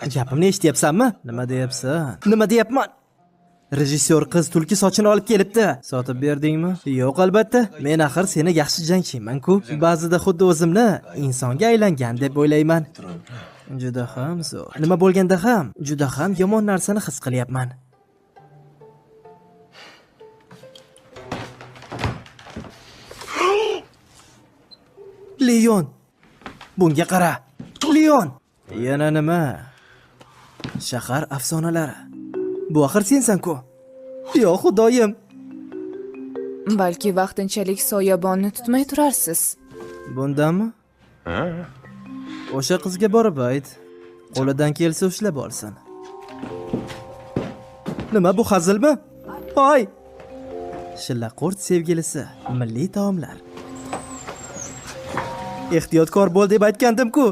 Gapimni eshityapsanmi? Nima deyapsan? Nima deyapman? Rejissyor qiz tulki sochini olib kelibdi. Sotib berdingmi? Yo'q, albatta. Men axir seni yaxshi jangchiman-ku. Ba'zida xuddi o'zimni insonga aylangan deb o'ylayman. Juda ham zo'r. Nima bo'lganda ham, juda ham yomon narsani his qilyapman. Leon. Bunga qara. Leon. Yana nima? Shahar afsonalari. Bu axir sensan-ku. Yo xudoyim. Balki vaqtinchalik soyabonni tutmay turarsiz. Bundanmi? O'sha qizga borib ayt. Qo'lidan kelsa ushlab olsin. Nima bu hazilmi? Hoy! Shillaqurt sevgilisi, milliy taomlar. Ehtiyotkor bo'l deb aytgandim-ku.